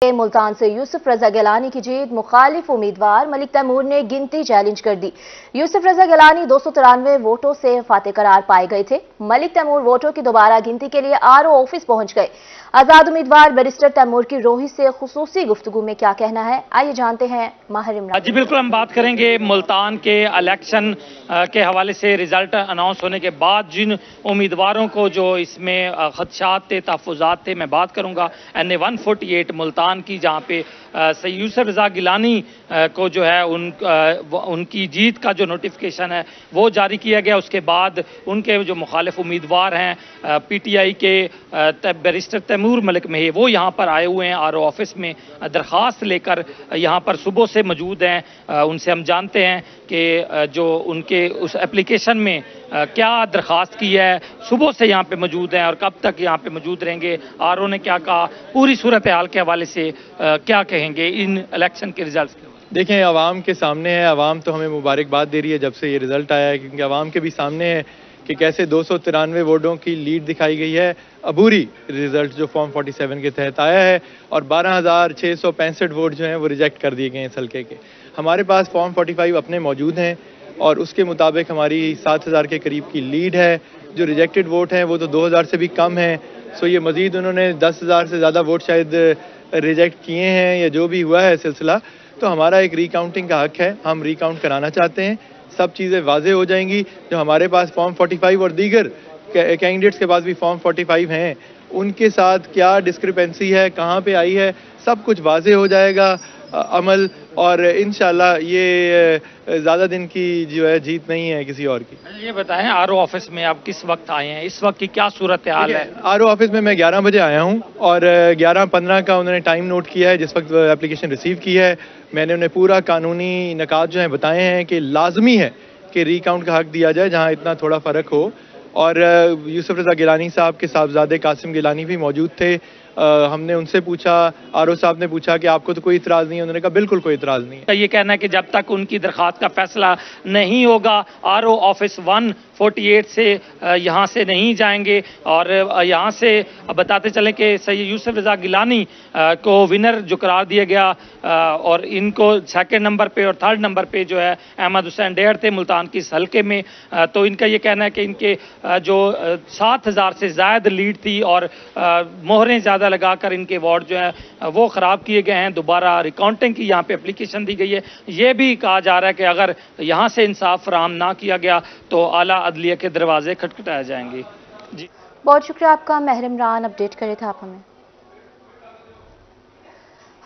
मुल्तान से यूसुफ रजा गिलानी की जीत, मुखालिफ उम्मीदवार मलिक तैमूर ने गिनती चैलेंज कर दी। यूसुफ रजा गिलानी 293 वोटों से फाते करार पाए गए थे। मलिक तैमूर वोटों की दोबारा गिनती के लिए आरओ ऑफिस पहुंच गए। आजाद उम्मीदवार बैरिस्टर तैमूर की रोही से खुसूसी गुफ्तगू में क्या कहना है, आइए जानते हैं माहिर इमरान। जी बिल्कुल, हम बात करेंगे मुल्तान के इलेक्शन के हवाले से। रिजल्ट अनाउंस होने के बाद जिन उम्मीदवारों को जो इसमें खदशात थे, तहफ़्फ़ुज़ात थे, मैं बात करूंगा NA 148 मुल्तान की, जहां पे यूसुफ रजा गिलानी को जो है उनकी जीत का जो नोटिफिकेशन है वो जारी किया गया। उसके बाद उनके जो मुखालिफ उम्मीदवार हैं PTI के बैरिस्टर तैमूर मलिक में वो यहाँ पर आए हुए हैं आरओ ऑफिस में दरख्वास्त लेकर, यहाँ पर सुबह से मौजूद हैं। उनसे हम जानते हैं कि जो उनके उस एप्लीकेशन में क्या दरख्वास्त की है, सुबह से यहाँ पे मौजूद हैं और कब तक यहाँ पे मौजूद रहेंगे, आरओ ने क्या कहा, पूरी सूरत हाल के हवाले से क्या कहेंगे इन इलेक्शन के रिजल्ट के। देखें, आवाम के सामने है, आवाम तो हमें मुबारकबाद दे रही है जब से ये रिजल्ट आया है, क्योंकि आवाम के भी सामने है कि कैसे 293 वोटों की लीड दिखाई गई है। अबूरी रिजल्ट जो फॉर्म 47 के तहत आया है और 12,665 वोट जो हैं वो रिजेक्ट कर दिए गए हैं इस हल्के के। हमारे पास फॉर्म 45 अपने मौजूद हैं और उसके मुताबिक हमारी 7,000 के करीब की लीड है। जो रिजेक्टेड वोट हैं वो तो 2,000 से भी कम है। सो ये मजीद उन्होंने 10,000 से ज़्यादा वोट शायद रिजेक्ट किए हैं या जो भी हुआ है सिलसिला, तो हमारा एक रिकाउंटिंग का हक है, हम रिकाउंट कराना चाहते हैं। सब चीज़ें वाजे हो जाएंगी। जो हमारे पास फॉर्म 45 और दीगर कैंडिडेट्स के पास भी फॉर्म 45 हैं, उनके साथ क्या डिस्क्रिपेंसी है, कहाँ पे आई है, सब कुछ वाजे हो जाएगा अमल। और इंशाल्लाह ये ज़्यादा दिन की जो है जीत नहीं है किसी और की। ये बताएं, आरओ ऑफिस में आप किस वक्त आए हैं, इस वक्त की क्या सूरत हाल है? आरओ ऑफिस में मैं 11 बजे आया हूँ और 11:15 का उन्होंने टाइम नोट किया है जिस वक्त एप्लीकेशन रिसीव की है। मैंने उन्हें पूरा कानूनी निकात जो है बताए हैं कि लाजमी है कि रिकाउंट का हक दिया जाए जहाँ इतना थोड़ा फ़र्क हो। और यूसुफ रजा गिलानी साहब के साहबजादे कासिम गिलानी भी मौजूद थे। हमने उनसे पूछा, आरओ साहब ने पूछा कि आपको तो कोई इतराज़ नहीं है, उन्होंने कहा बिल्कुल कोई इतराज़ नहीं है। ये कहना है कि जब तक उनकी दरख्वास्त का फैसला नहीं होगा आरओ ऑफिस 148 से यहाँ से नहीं जाएंगे। और यहाँ से बताते चलें कि यूसुफ रजा गिलानी को विनर जो करार दिया गया और इनको सेकंड नंबर पे और थर्ड नंबर पे जो है अहमद हुसैन डेहर थे मुल्तान की इस हल्के में। तो इनका ये कहना है कि इनके जो 7,000 से ज़्यादा लीड थी और मोहरें ज़्यादा लगाकर इनके वार्ड जो है वो ख़राब किए गए हैं। दोबारा रिकाउंटिंग की यहाँ पे एप्लीकेशन दी गई है। ये भी कहा जा रहा है कि अगर यहाँ से इंसाफ फराहम ना किया गया तो आला अदलिया के दरवाजे खटखटाए जाएंगे। जी बहुत शुक्रिया आपका माहिर इमरान, अपडेट करे थे आप हमें।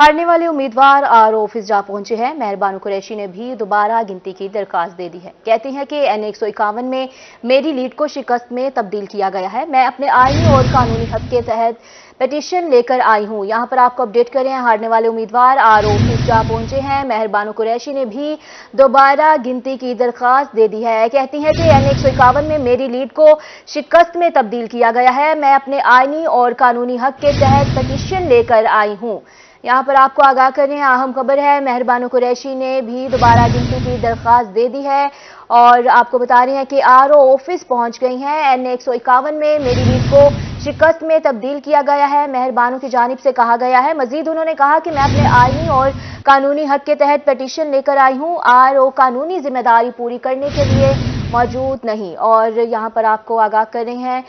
हारने वाले उम्मीदवार आरओ ऑफिस जा पहुंचे हैं। मेहरबान कुरैशी ने भी दोबारा गिनती की दरखास्त दे दी है। कहती हैं कि NA 151 में मेरी लीड को शिकस्त में तब्दील किया गया है। मैं अपने आईनी और कानूनी हक के तहत पिटीशन लेकर आई हूं। यहां पर आपको अपडेट करें, हारने वाले उम्मीदवार आरओ ऑफिस जा पहुंचे हैं। मेहरबान कुरैशी ने भी दोबारा गिनती की दरखास्त दे दी है। कहती हैं कि NA 151 में मेरी लीड को शिकस्त में तब्दील किया गया है। मैं अपने आईनी और कानूनी हक के तहत पिटीशन लेकर आई हूं। यहाँ पर आपको आगाह करें, अहम खबर है, मेहरबान कुरैशी ने भी दोबारा गिनती की दरख्वास्त दे दी है और आपको बता रहे हैं कि आरओ ऑफिस पहुंच गई हैं। NA 151 में मेरी लीड को शिकस्त में तब्दील किया गया है, मेहरबानों की जानिब से कहा गया है। मजीद उन्होंने कहा कि मैं अपने आईनी और कानूनी हक के तहत पिटीशन लेकर आई हूँ। आरओ कानूनी जिम्मेदारी पूरी करने के लिए मौजूद नहीं। और यहाँ पर आपको आगाह कर रहे हैं,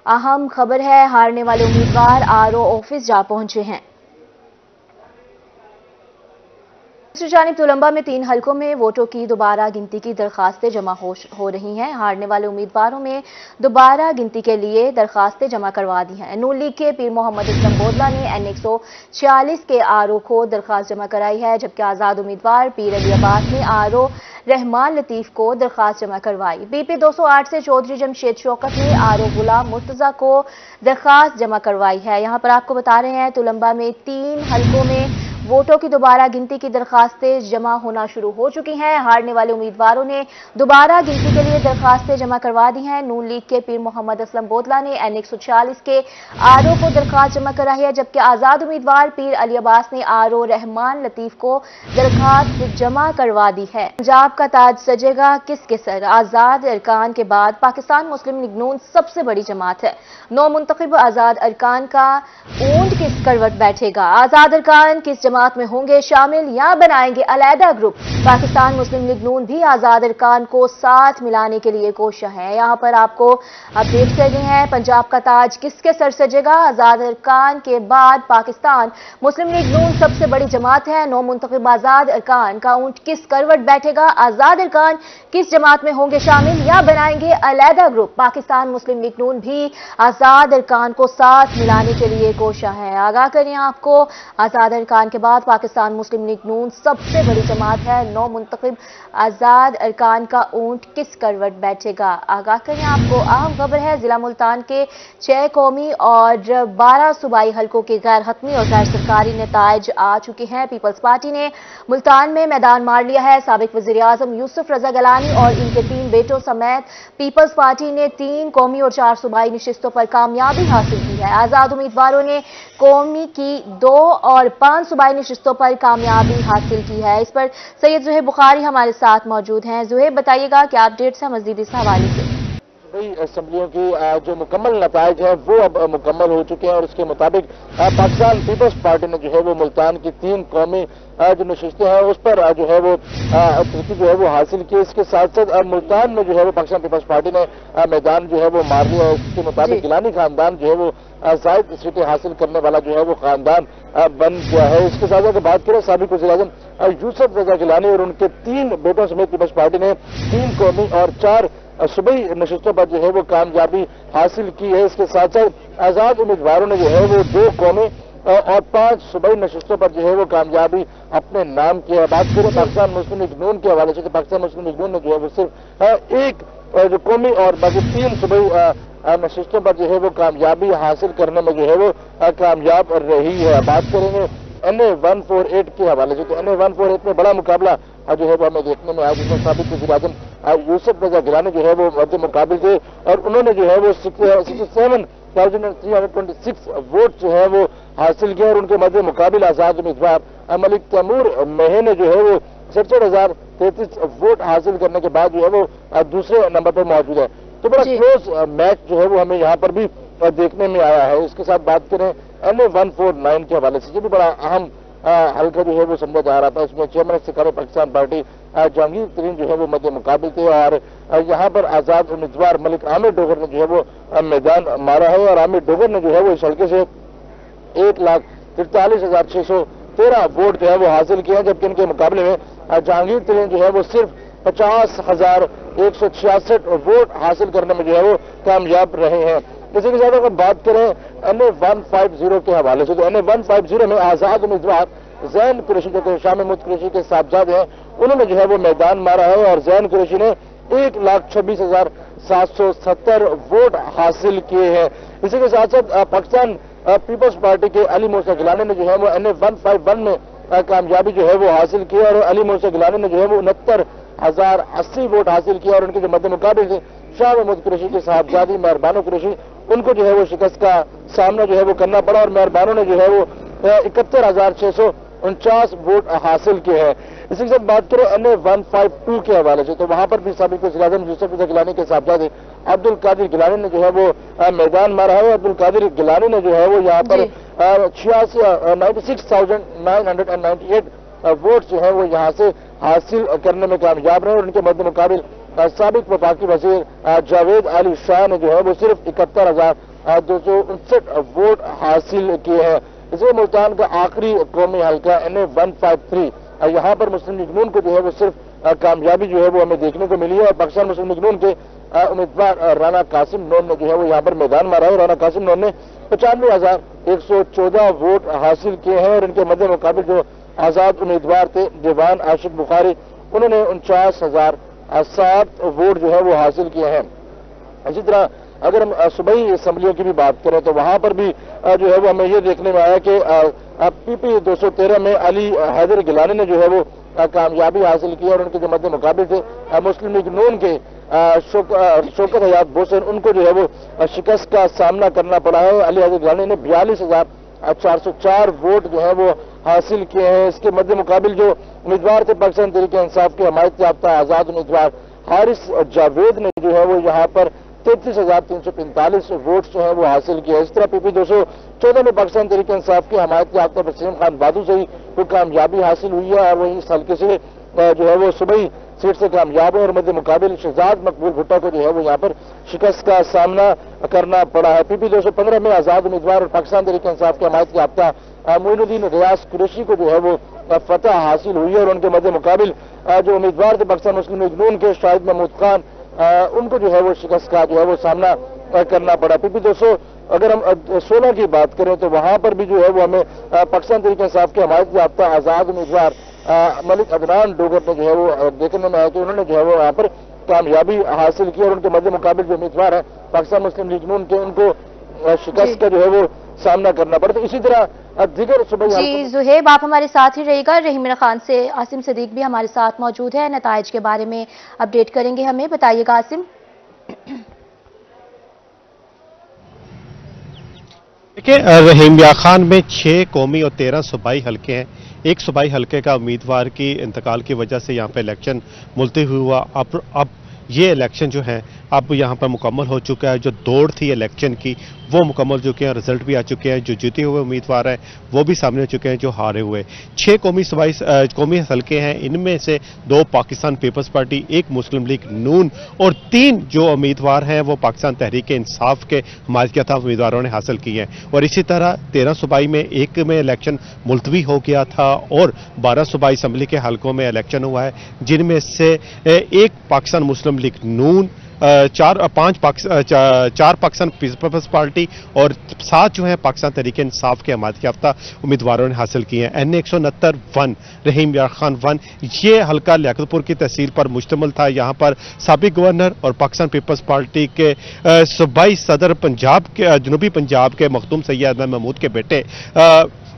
अहम खबर है, हारने वाले उम्मीदवार आरओ ऑफिस जा पहुंचे हैं। दूसरी जानिब तुलंबा में 3 हलकों में वोटों की दोबारा गिनती की दरखास्तें जमा हो रही हैं। हारने वाले उम्मीदवारों में दोबारा गिनती के लिए दरखास्तें जमा करवा दी हैं। नून लीग के पीर मोहम्मद असलम बोदला ने NA 146 के आरओ को दरखास्त जमा कराई है, जबकि आज़ाद उम्मीदवार पीर अली अब्बास ने आरओ रहमान लतीफ को दरखास्त जमा करवाई। BP 208 से चौधरी जमशेद शौकत ने आरओ गुलाम मुर्तजा को दरखास्त जमा करवाई है। यहाँ पर आपको बता रहे हैं, तुलंबा में 3 हलकों में वोटों की दोबारा गिनती की दरखास्तें जमा होना शुरू हो चुकी हैं। हारने वाले उम्मीदवारों ने दोबारा गिनती के लिए दरखास्तें जमा करवा दी हैं। नून लीग के पीर मोहम्मद असलम बोतला ने N140 के आरओ को दरखास्त जमा कराई है, जबकि आजाद उम्मीदवार पीर अली अब्बास ने आरओ रहमान लतीफ को दरखास्त जमा करवा दी है। पंजाब का ताज सजेगा किसके सर? आजाद अरकान के बाद पाकिस्तान मुस्लिम लीग नून सबसे बड़ी जमात है। 9 मुंतखब आजाद अरकान का ऊंट किस करवट बैठेगा? आजाद अरकान किस जमात में होंगे शामिल या बनाएंगे अलहदा ग्रुप? पाकिस्तान मुस्लिम लीग नून भी आजाद अरकान को साथ मिलाने के लिए कोशिश है। यहां पर आपको अपडेट कर रहे हैं, पंजाब का ताज किसके सर सजेगा? आजाद अरकान के बाद पाकिस्तान मुस्लिम लीग नून सबसे बड़ी जमात है। 9 मुंतखब आजाद अरकान का ऊंट किस करवट बैठेगा? आजाद अरकान किस जमात में होंगे शामिल या बनाएंगे अलहदा ग्रुप? पाकिस्तान मुस्लिम लीग नून भी आजाद अरकान को साथ मिलाने के लिए कोशिश है। आगाह करें आपको, आजाद अरकान के बाद पाकिस्तान मुस्लिम लीग नून सबसे बड़ी जमात है। 9 मुंतखब आजाद अरकान का ऊंट किस करवट बैठेगा? आगाह करें आपको, अहम खबर है, जिला मुल्तान के 6 कौमी और 12 सूबाई हलकों के गैर हतमी और गैर सरकारी नताइज आ चुके हैं। पीपल्स पार्टी ने मुल्तान में मैदान मार लिया है। साबिक वजीर आजम यूसुफ रजा गिलानी और इनके 3 बेटों समेत पीपल्स पार्टी ने 3 कौमी और 4 सूबाई नशिस्तों पर कामयाबी हासिल की है। आजाद उम्मीदवारों ने कौमी की 2 और 5 सूबाई नशिस्तों पर कामयाबी हासिल की है। इस पर सैयद ज़ुहैब बुखारी हमारे साथ मौजूद हैं। ज़ुहैब, बताइएगा क्या अपडेट्स है मज़ीद इस हवाले से? असम्बलियों की जो मुकम्मल नताइज हैं वो अब मुकम्मल हो चुके हैं और उसके मुताबिक पाकिस्तान पीपल्स पार्टी ने जो है वो मुल्तान की 3 कौमी जो नशिस्तें हैं उस पर जो है वो तृप्ति जो है वो हासिल की। इसके साथ साथ मुल्तान में जो है वो पाकिस्तान पीपल्स पार्टी ने मैदान जो है वो मार लिया है। इसके मुताबिक गिलानी खानदान जो है वो जायद सीटें हासिल करने वाला जो है वो खानदान बन गया है। इसके साथ अगर बात करें, साबिक वज़ीर आज़म यूसुफ रजा गिलानी और उनके 3 बेटों समेत पीपल्स पार्टी ने 3 कौमी और 4 सूबाई नशिस्तों पर जो है वो कामयाबी हासिल की है। इसके साथ साथ आजाद उम्मीदवारों ने जो है वो 2 कौमी और 5 सूबाई नशिस्तों पर जो है वो कामयाबी अपने नाम की है। बात करें पाकिस्तान मुस्लिम लीग नून के हवाले से, तो पाकिस्तान मुस्लिम लीग नून ने जो है वो सिर्फ 1 जो कौमी और बाकी 3 सूबाई नशिस्तों पर जो है वो कामयाबी हासिल करने में जो है वो कामयाब रही है। बात करेंगे NA148 के हवाले से, तो NA148 में बड़ा मुकाबला जो है वो हमें देखने में आया, जिसमें साबिक वज़ीर आज़म यूसुफ रजा गिलानी जो है वो मध्य मुकाबिल थे और उन्होंने जो है वो 67,326 वोट जो है वो हासिल किए और उनके मध्य मुकाबिल आजाद उम्मीदवार मलिक तैमूर मेहे ने जो है वो 67,033 वोट हासिल करने के बाद जो है वो दूसरे नंबर पर मौजूद है। तो बड़ा क्लोज मैच जो है वो हमें यहाँ पर भी देखने में आया है। इसके साथ बात करें NA149 के हवाले से, ये भी बड़ा अहम हल्का जो है वो समझा जा रहा था। इसमें chairman security Pakistan party Jahangir तरीन जो है वो मध्य मुकाबिल थे और यहाँ पर आजाद उम्मीदवार मलिक आमिर डोगर ने जो है वो मैदान मारा है और आमिर डोगर ने जो है वो इस हल्के से 1,43,613 वोट जो है वो हासिल किए हैं, जबकि इनके मुकाबले में जहांगीर तरीन जो है वो सिर्फ 50,166 वोट हासिल करने में जो है वो कामयाब रहे हैं। इसी के साथ अगर बात करें NA150 के हवाले से, तो NA150 में आजाद उम्मीदवार जैन कुरैशी जो कि शाम महमूद कुरैशी के साहबजाद हैं, उन्होंने जो है वो मैदान मारा है और जैन कुरैशी ने 1,26,770 वोट हासिल किए हैं। इसी के साथ साथ पाकिस्तान पीपल्स पार्टी के अली मोर्सा गिलानी ने जो है वो NA151 में कामयाबी जो है वो हासिल की और अली मोर्सा गिलानी ने जो है वो 69,080 वोट हासिल किया और उनके जो मध्य मुकाबिल थे शाह महमूद कुरैशी के साहबजादी मेहरबानो कुरैशी, उनको जो है वो शिकस्त का सामना जो है वो करना पड़ा और मेहरबानों ने जो है वो 71,649 वोट हासिल किए हैं। इसी के साथ बात करें NA152 के हवाले से, तो वहां पर भी साबिक वज़ीर आज़म यूसुफ रजा गिलानी के साहबजादे अब्दुल कादिर गिलानी ने जो है वो मैदान मारा है। अब्दुल कादिर गिलानी ने जो है वो यहाँ पर 96,998 वोट जो है वो यहाँ से हासिल करने में कामयाब रहे और उनके मध्य मुकाबिल साबिक वफाकी वजीर जावेद अली शाह ने जो है वो सिर्फ 71,259 वोट हासिल किए हैं। इसमें मुल्तान का आखिरी कौमी हल्का NA153, यहाँ पर मुस्लिम लीग नून को जो है वो सिर्फ कामयाबी जो है वो हमें देखने को मिली है और पाकिस्तान मुस्लिम लीग नून के उम्मीदवार राना कासिम नून ने जो है वो यहाँ पर मैदान मारा है। राना कासिम नून ने 95,114 वोट हासिल किए हैं और इनके मध्य मुकाबिल जो आजाद उम्मीदवार थे जवान आशिक बुखारी, उन्होंने 49,007 वोट जो है वो हासिल किए हैं। इसी तरह अगर हम सूबाई असम्बलियों की भी बात करें तो वहां पर भी जो है वो हमें ये देखने में आया कि PP 213 में अली हैदर गिलानी ने जो है वो कामयाबी हासिल की और उनके जो मद्दे मुकाबिल थे मुस्लिम लीग नून के शौकत हयात बोसन, उनको जो है वो शिकस्त का सामना करना पड़ा है। अली हैदर गिलानी ने 42,404 वोट जो है वो हासिल किए हैं। इसके मद्दे मुकाबिल जो उम्मीदवार थे पाकिस्तान तहरीक इंसाफ के हमायत याफ्ता आजाद उम्मीदवार हारिस जावेद ने जो है वो यहाँ पर 33,345 वोट जो है वो हासिल किया। इस तरह PP 214 में पाकिस्तान तहरीक इंसाफ की हमायत याफ्ता वसीम खान बादू से ही वो कामयाबी हासिल हुई है और वही इस हल्के से जो है वो सूबाई सीट से कामयाब है और मध्य मुकाबिल शहजाद मकबूल भुट्टो को जो है वो यहाँ पर शिकस्त का सामना करना पड़ा है। PP 215 में आजाद उम्मीदवार और पाकिस्तान तहरीक इंसाफ के हमायत याफ्ता मोइनुद्दीन रियाज कुरैशी को जो है वो फतह हासिल हुई है और उनके मध्य मुकाबिल जो उम्मीदवार थे पाकिस्तान मुस्लिम लीग नून के शाहिद महमूद खान, उनको जो है वो शिकस्त का जो है वो सामना करना पड़ा। PP 200 अगर हम 16 की बात करें तो वहां पर भी जो है वो हमें पाकिस्तान तहरीक इंसाफ के हमायत याफ्ता आजाद उम्मीदवार मलिक अदनान डोगर ने जो है वो देखने में आया कि उन्होंने जो है वो यहाँ पर कामयाबी हासिल की और उनके मध्य मुकाबिल जो उम्मीदवार है पाकिस्तान मुस्लिम लीग नून के, उनको शिकस्त का जो है वो सामना करना पड़ा। तो इसी तरह दिगर सुबह जी जुहेब, आप हमारे साथ ही रहेगा। रहीम खान से आसिम सदीक भी हमारे साथ मौजूद है, नताइज के बारे में अपडेट करेंगे हमें। बताइएगा आसिम। देखिए, रहीम खान में 6 कौमी और 13 सूबाई हलके हैं। एक सूबाई हलके का उम्मीदवार की इंतकाल की वजह से यहाँ पे इलेक्शन मुलतवी हुआ। अब ये इलेक्शन जो है अब यहाँ पर मुकम्मल हो चुका है। जो दौड़ थी इलेक्शन की वो मुकम्मल हो चुके हैं, रिजल्ट भी आ चुके हैं। जो जीते हुए उम्मीदवार हैं वो भी सामने हो चुके हैं, जो हारे हुए। 6 कौमी हलके हैं, इनमें से 2 पाकिस्तान पीपल्स पार्टी, 1 मुस्लिम लीग नून और 3 जो उम्मीदवार हैं वो पाकिस्तान तहरीक इंसाफ के हमायत याफ्ता उम्मीदवारों ने हासिल की हैं। और इसी तरह 13 सूबाई में एक में इलेक्शन मुलतवी हो गया था और 12 सूबाई असम्बली के हलकों में इलेक्शन हुआ है, जिनमें से 1 पाकिस्तान मुस्लिम लीग नून, 4 पाकिस्तान पीपल्स पार्टी और 7 जो है पाकिस्तान तहरीक इंसाफ के हमायत याफ्ता उम्मीदवारों ने हासिल की हैं। NA 169 1 रहीम खान 1 ये हल्का लियाकतपुर की तहसील पर मुश्तमिल था। यहाँ पर साबिक गवर्नर और पाकिस्तान पीपल्स पार्टी के सूबाई सदर पंजाब के जनूबी पंजाब के मखदूम सैयद महमूद के बेटे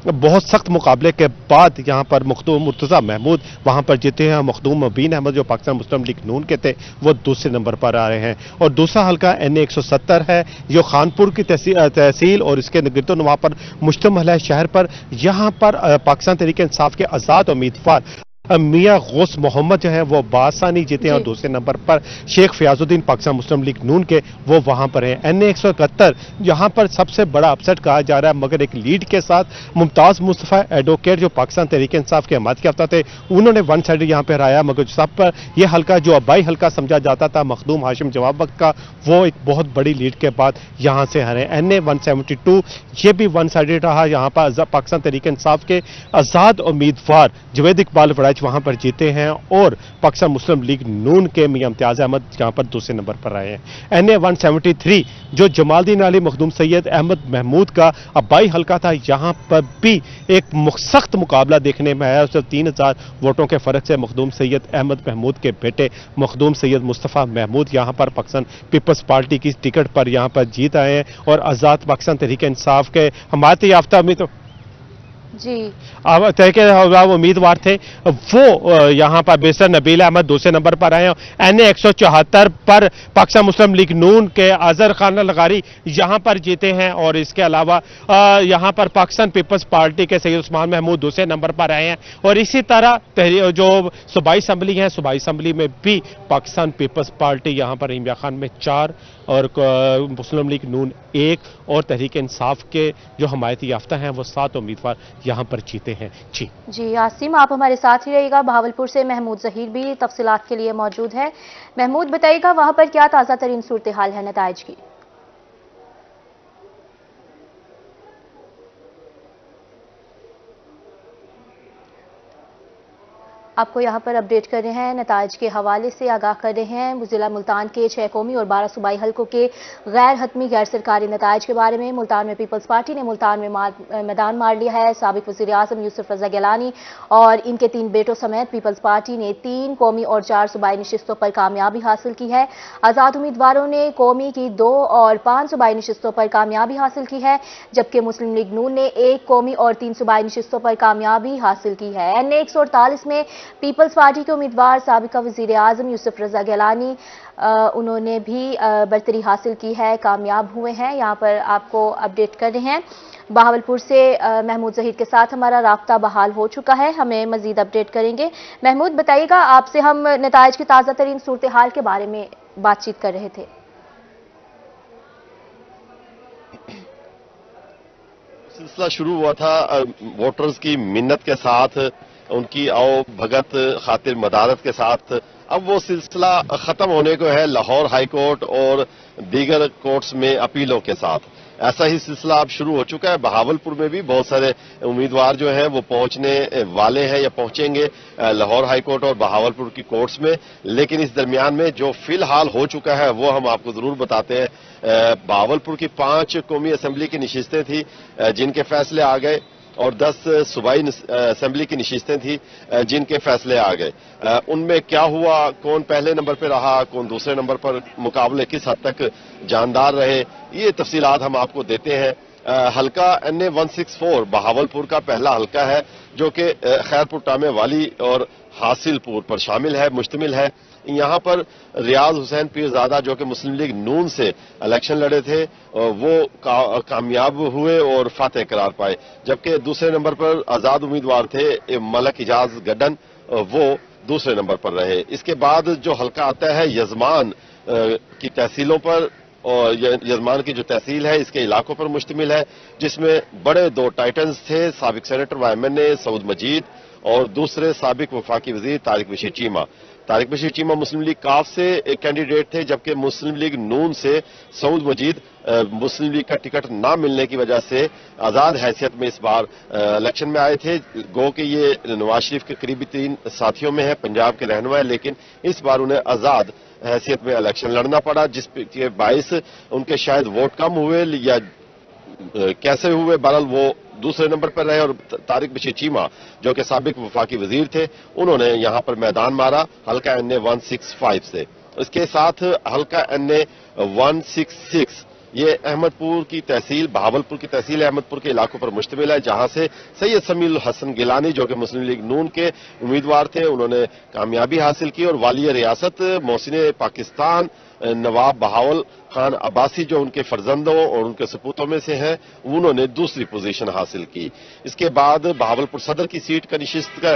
बहुत सख्त मुकाबले के बाद यहाँ पर मुर्तज़ा महमूद वहाँ पर जीते हैं। मखदूम मुबीन अहमद जो पाकिस्तान मुस्लिम लीग नून के थे वो दूसरे नंबर पर आ रहे हैं। और दूसरा हल्का NA 170 है जो खानपुर की तहसील और इसके गिरदो नवाह पर मुश्तमिल है शहर पर। यहाँ पर पाकिस्तान तहरीक इंसाफ के आज़ाद उम्मीदवार मियां गौस मोहम्मद जो है वो बासानी जीते हैं और दूसरे नंबर पर शेख फयाजुद्दीन पाकिस्तान मुस्लिम लीग नून के वो वहां पर हैं। NA 171 यहां पर सबसे बड़ा अपसेट कहा जा रहा है, मगर एक लीड के साथ मुमताज मुस्तफा एडवोकेट जो पाकिस्तान तहरीक इंसाफ के हमायत याफ्ता थे उन्होंने 1 साइड यहां पर हराया। मगर सब पर यह हल्का जो अबाई हल्का समझा जाता था मखदूम हाशिम जवाब वक्त का, वो एक बहुत बड़ी लीड के बाद यहां से हारे। NA 172 ये भी 1 साइडेड रहा। यहां पर पाकिस्तान तहरीक इंसाफ के आजाद उम्मीदवार जवेद इकबाल वहां पर जीते हैं और पाकिस्तान मुस्लिम लीग नून के मियां इम्तियाज अहमद यहां पर दूसरे नंबर पर आए हैं। NA 173 जो जमालुद्दीन अली मखदूम सैयद अहमद महमूद का अबाई हल्का था, यहां पर भी एक सख्त मुकाबला देखने में आया। सिर्फ 3000 वोटों के फर्क से मखदूम सैयद अहमद महमूद के बेटे मखदूम सैयद मुस्तफा महमूद यहां पर पाकिस्तान पीपल्स पार्टी की टिकट पर यहां पर जीत आए हैं और आजाद पाकिस्तान तहरीक इंसाफ के हमायत याफ्ता जी उम्मीदवार थे वो यहां पर बेसर नबील अहमद दूसरे नंबर पर आए। NA 174 पर पाकिस्तान मुस्लिम लीग नून के अजहर खान लगारी यहां पर जीते हैं और इसके अलावा यहां पर पाकिस्तान पीपल्स पार्टी के सैयद उस्मान महमूद दूसरे नंबर पर आए हैं। और इसी तरह जो सूबाई असम्बली है, सूबाई असम्बली में भी पाकिस्तान पीपल्स पार्टी यहां पर रहीम खान में 4 और मुस्लिम लीग नून 1 और तहरीक इंसाफ के जो हमायती याफ्ता हैं वो 7 उम्मीदवार यहां पर जीते हैं। जी आसिम, आप हमारे साथ ही रहिएगा। बहावलपुर से महमूद जहीर भी तफसीलात के लिए मौजूद है। महमूद, बताइएगा वहां पर क्या ताज़ा तरीन सूरत हाल है नताइज की? आपको यहाँ पर अपडेट कर रहे हैं, नताइज के हवाले से आगाह कर रहे हैं। जिला मुल्तान के 6 कौमी और 12 सूबाई हल्कों के गैर हतमी गैर सरकारी नताइज के बारे में। मुल्तान में पीपल्स पार्टी ने मुल्तान में मैदान मार लिया है। साबिक वज़ीर आज़म यूसुफ रज़ा गिलानी और इनके 3 बेटों समेत पीपल्स पार्टी ने 3 कौमी और 4 सूबाई नशिस्तों पर कामयाबी हासिल की है। आज़ाद उम्मीदवारों ने कौमी की 2 और 5 सूबाई नशिस्तों पर कामयाबी हासिल की है, जबकि मुस्लिम लीग नून ने 1 कौमी और 3 सूबाई नशिस्तों पर कामयाबी हासिल की है। NA 148 में पीपल्स पार्टी के उम्मीदवार साबिका वज़ीर आज़म यूसुफ रज़ा गिलानी उन्होंने भी बरतरी हासिल की है, कामयाब हुए हैं। यहाँ पर आपको अपडेट कर रहे हैं। बहावलपुर से महमूद ज़हीर के साथ हमारा राब्ता बहाल हो चुका है, हमें मजीद अपडेट करेंगे। महमूद, बताइएगा, आपसे हम नताइज की ताज़ा तरीन सूरत हाल के बारे में बातचीत कर रहे थे। सिलसिला शुरू हुआ था वोटर्स की मिन्नत के साथ, उनकी आओ भगत खातिर मदारत के साथ। अब वो सिलसिला खत्म होने को है लाहौर हाई कोर्ट और दीगर कोर्ट्स में अपीलों के साथ। ऐसा ही सिलसिला अब शुरू हो चुका है। बहावलपुर में भी बहुत सारे उम्मीदवार जो हैं वो पहुंचने वाले हैं या पहुंचेंगे लाहौर हाई कोर्ट और बहावलपुर की कोर्ट्स में। लेकिन इस दरमियान में जो फिलहाल हो चुका है वो हम आपको जरूर बताते हैं। बहावलपुर की 5 कौमी असेंबली की नशिस्तें थी जिनके फैसले आ गए, और 10 सूबाई असेंबली की नशिस्तें थी जिनके फैसले आ गए। उनमें क्या हुआ, कौन पहले नंबर पर रहा, कौन दूसरे नंबर पर, मुकाबले किस हद तक जानदार रहे, ये तफसीलात हम आपको देते हैं। हल्का NA 164 बहावलपुर का पहला हल्का है जो कि खैरपुर टामे वाली और हासिलपुर पर शामिल है, मुश्तमिल है। यहां पर रियाज हुसैन पीरजादा जो कि मुस्लिम लीग नून से इलेक्शन लड़े थे वो कामयाब हुए और फातेह करार पाए, जबकि दूसरे नंबर पर आजाद उम्मीदवार थे मलक इजाज गड्डन, वो दूसरे नंबर पर रहे। इसके बाद जो हल्का आता है यजमान की तहसीलों पर, और यजमान की जो तहसील है इसके इलाकों पर मुश्तमिल है, जिसमें बड़े 2 टाइटन्स थे, साबिक सेनेटर YMNA सऊद मजीद और दूसरे साबिक वफाकी वजीर तारिक बशीर चीमा। तारिक बशीर चीमा मुस्लिम लीग काफ से एक कैंडिडेट थे, जबकि मुस्लिम लीग नून से सऊद मजीद मुस्लिम लीग का टिकट ना मिलने की वजह से आजाद हैसियत में इस बार इलेक्शन में आए थे। गो कि ये नवाज शरीफ के करीबी 3 साथियों में है, पंजाब के रहनुमा है, लेकिन इस बार उन्हें आजाद हैसियत में इलेक्शन लड़ना पड़ा, जिसके बायस उनके शायद वोट कम हुए या कैसे हुए, बहरहाल वो दूसरे नंबर पर रहे। और तारिक बशीर चीमा जो कि साबिक वफाकी वजीर थे, उन्होंने यहां पर मैदान मारा हल्का NA 165 से। इसके साथ हल्का NA 166 ये अहमदपुर की तहसील, बहावलपुर की तहसील अहमदपुर के इलाकों पर मुश्तमिल है, जहां से सैयद समीउल हसन गिलानी जो कि मुस्लिम लीग नून के उम्मीदवार थे, उन्होंने कामयाबी हासिल की, और वाली रियासत मोहसिन पाकिस्तान नवाब बहावल खान अब्बासी जो उनके फर्जंदों और उनके सपूतों में से हैं, उन्होंने दूसरी पोजीशन हासिल की। इसके बाद बहावलपुर सदर की सीट का नशिस्त का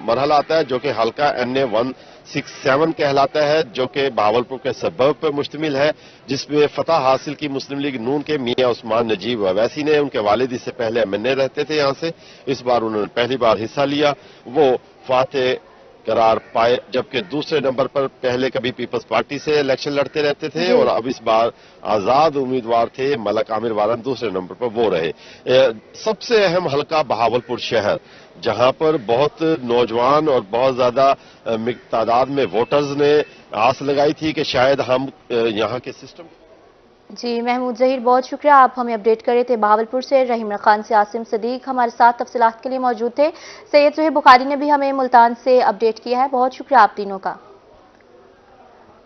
मरहला आता है जो कि हल्का NA 167 कहलाता है, जो कि बहावलपुर के सबब पर मुश्तमिल है, जिसमें फतह हासिल की मुस्लिम लीग नून के मियां उस्मान नजीब अवैसी ने। उनके वालिद इससे पहले MNA रहते थे यहां से, इस बार उन्होंने पहली बार हिस्सा लिया, वो फातेह करार पाए, जबकि दूसरे नंबर पर पहले कभी पीपल्स पार्टी से इलेक्शन लड़ते रहते थे और अब इस बार आजाद उम्मीदवार थे मलक आमिर वारन, दूसरे नंबर पर वो रहे। सबसे अहम हल्का बहावलपुर शहर, जहां पर बहुत नौजवान और बहुत ज्यादा तादाद में वोटर्स ने आस लगाई थी कि शायद हम यहां के सिस्टम। जी महमूद ज़हीर, बहुत शुक्रिया, आप हमें अपडेट कर रहे थे। बहावलपुर से रहीम खान से आसिम सदीक हमारे साथ तफसीलात के लिए मौजूद थे। सैयद सुहेब बुखारी ने भी हमें मुल्तान से अपडेट किया है, बहुत शुक्रिया आप तीनों का।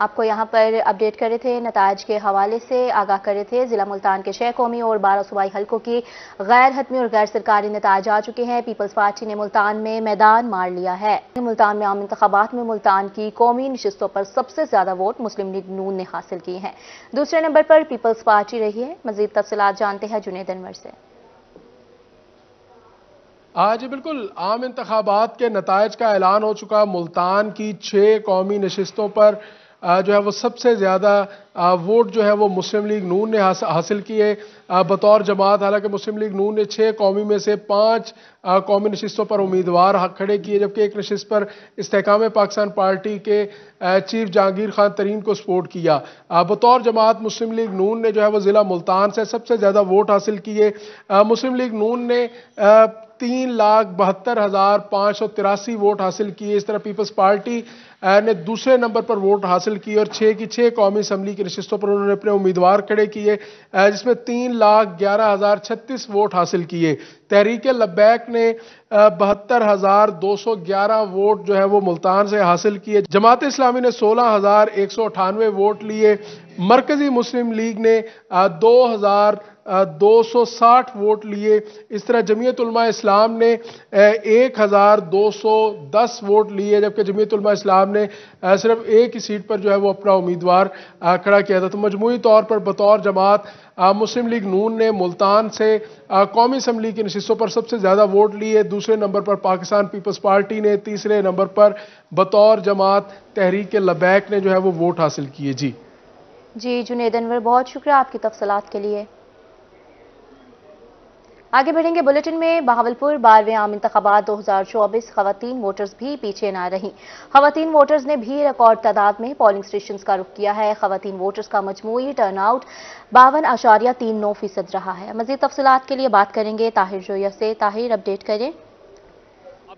आपको यहाँ पर अपडेट कर रहे थे, नताइज के हवाले से आगाह कर रहे थे। जिला मुल्तान के 6 कौमी और 12 सूबाई हल्कों की गैर हतमी और गैर सरकारी नताइज आ चुके हैं। पीपल्स पार्टी ने मुल्तान में मैदान मार लिया है। मुल्तान में आम इंतखाबात में मुल्तान की कौमी नशिस्तों पर सबसे ज्यादा वोट मुस्लिम लीग नून ने हासिल किए हैं। दूसरे नंबर पर पीपल्स पार्टी रही है। मजीद तफसीलात जानते हैं जुनेद अनवर से। आज बिल्कुल आम इंतखाबात के नताइज का ऐलान हो चुका। मुल्तान की 6 कौमी नशिस्तों पर जो है वो सबसे ज़्यादा वोट जो है वो मुस्लिम लीग नून ने हासिल किए बतौर जमात। हालांकि मुस्लिम लीग नून ने 6 कौमी में से 5 कौमी नशिस्तों पर उम्मीदवार खड़े किए, जबकि एक नशिस्त पर इस्तेकाम पाकिस्तान पार्टी के चीफ जहांगीर खान तरीन को सपोर्ट किया। बतौर जमात मुस्लिम लीग नून ने जो है वो ज़िला मुल्तान से सबसे ज़्यादा वोट हासिल किए। मुस्लिम लीग नून ने 3,72,583 वोट हासिल किए। इस तरह पीपल्स पार्टी ने दूसरे नंबर पर वोट हासिल किए और 6 की 6 कौमी असम्बली की नशिस्तों पर उन्होंने अपने उम्मीदवार खड़े किए, जिसमें 3,11,036 वोट हासिल किए। तहरीक लब्बैक ने 72,211 वोट जो है वो मुल्तान से हासिल किए। जमात इस्लामी ने 16,198 वोट लिए। मरकजी मुस्लिम लीग ने 2,260 वोट लिए। इस तरह जमीयत उलमा इस्लाम ने 1,210 वोट लिए, जबकि जमीयत उलमा इस्लाम ने सिर्फ एक ही सीट पर जो है वो अपना उम्मीदवार खड़ा किया था। तो मजमूई तौर पर बतौर जमात मुस्लिम लीग नून ने मुल्तान से कौमी असम्बली की नशिस्तों पर सबसे ज्यादा वोट लिए। दूसरे नंबर पर पाकिस्तान पीपल्स पार्टी ने, तीसरे नंबर पर बतौर जमात तहरीक लब्बैक ने जो है वो वोट हासिल किए। जी जुनैद अनवर, बहुत शुक्रिया आपकी तफसीलात के लिए। आगे बढ़ेंगे बुलेटिन में। बहावलपुर 12वें आम इंतखाबात 2024 खवातीन वोटर्स भी पीछे ना रहीं। खवातीन वोटर्स ने भी रिकॉर्ड तादाद में पोलिंग स्टेशन का रुख किया है। खवातीन वोटर्स का मजमूई टर्नआउट 52.39% रहा है। मजीद तफसीलात के लिए बात करेंगे ताहिर जोया से। ताहिर, अपडेट करें।